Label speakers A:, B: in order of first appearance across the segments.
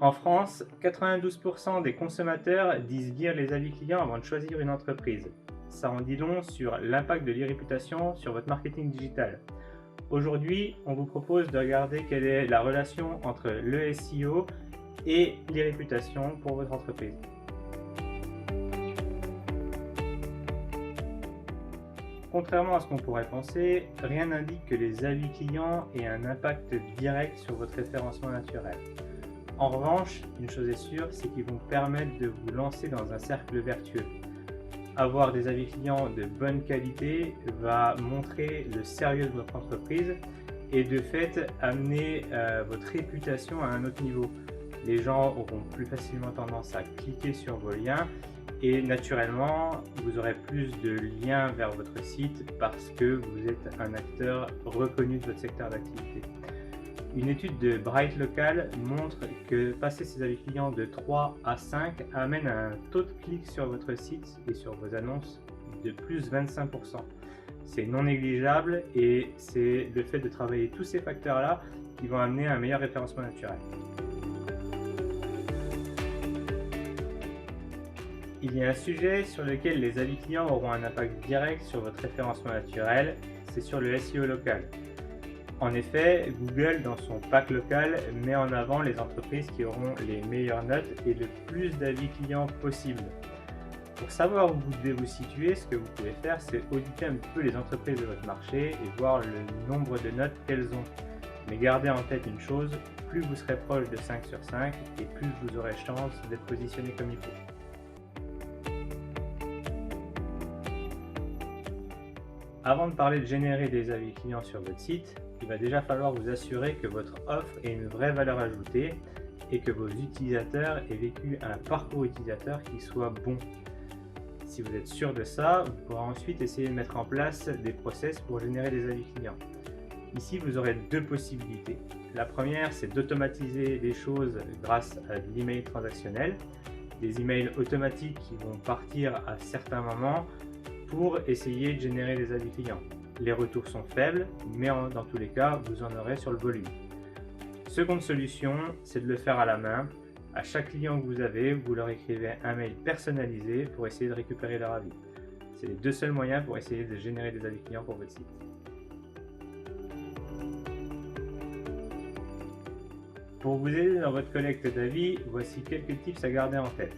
A: En France, 92% des consommateurs disent lire les avis clients avant de choisir une entreprise. Ça en dit long sur l'impact de l'e-réputation sur votre marketing digital. Aujourd'hui, on vous propose de regarder quelle est la relation entre le SEO et l'e-réputation pour votre entreprise. Contrairement à ce qu'on pourrait penser, rien n'indique que les avis clients aient un impact direct sur votre référencement naturel. En revanche, une chose est sûre, c'est qu'ils vont permettre de vous lancer dans un cercle vertueux. Avoir des avis clients de bonne qualité va montrer le sérieux de votre entreprise et de fait amener votre réputation à un autre niveau. Les gens auront plus facilement tendance à cliquer sur vos liens et naturellement, vous aurez plus de liens vers votre site parce que vous êtes un acteur reconnu de votre secteur d'activité. Une étude de Bright Local montre que passer ses avis clients de 3 à 5 amène à un taux de clic sur votre site et sur vos annonces de plus 25%. C'est non négligeable et c'est le fait de travailler tous ces facteurs-là qui vont amener à un meilleur référencement naturel. Il y a un sujet sur lequel les avis clients auront un impact direct sur votre référencement naturel, c'est sur le SEO local. En effet, Google, dans son pack local, met en avant les entreprises qui auront les meilleures notes et le plus d'avis clients possible. Pour savoir où vous devez vous situer, ce que vous pouvez faire, c'est auditer un peu les entreprises de votre marché et voir le nombre de notes qu'elles ont. Mais gardez en tête une chose, plus vous serez proche de 5 sur 5 et plus vous aurez chance d'être positionné comme il faut. Avant de parler de générer des avis clients sur votre site, il va déjà falloir vous assurer que votre offre ait une vraie valeur ajoutée et que vos utilisateurs aient vécu un parcours utilisateur qui soit bon. Si vous êtes sûr de ça, vous pourrez ensuite essayer de mettre en place des process pour générer des avis clients. Ici, vous aurez deux possibilités. La première, c'est d'automatiser les choses grâce à de l'email transactionnel, des emails automatiques qui vont partir à certains moments pour essayer de générer des avis clients. Les retours sont faibles, mais dans tous les cas, vous en aurez sur le volume. Seconde solution, c'est de le faire à la main. À chaque client que vous avez, vous leur écrivez un mail personnalisé pour essayer de récupérer leur avis. C'est les deux seuls moyens pour essayer de générer des avis clients pour votre site. Pour vous aider dans votre collecte d'avis, voici quelques tips à garder en tête.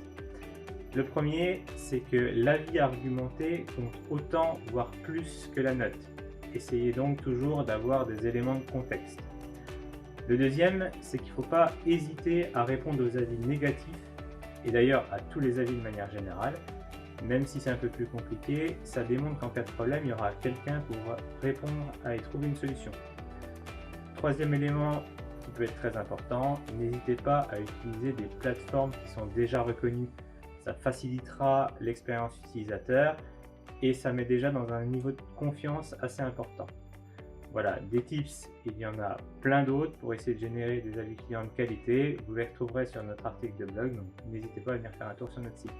A: Le premier, c'est que l'avis argumenté compte autant, voire plus que la note. Essayez donc toujours d'avoir des éléments de contexte. Le deuxième, c'est qu'il ne faut pas hésiter à répondre aux avis négatifs, et d'ailleurs à tous les avis de manière générale. Même si c'est un peu plus compliqué, ça démontre qu'en cas de problème, il y aura quelqu'un pour répondre et trouver une solution. Troisième élément qui peut être très important, n'hésitez pas à utiliser des plateformes qui sont déjà reconnues. Ça facilitera l'expérience utilisateur et ça met déjà dans un niveau de confiance assez important. Voilà, des tips, il y en a plein d'autres pour essayer de générer des avis clients de qualité. Vous les retrouverez sur notre article de blog, donc n'hésitez pas à venir faire un tour sur notre site.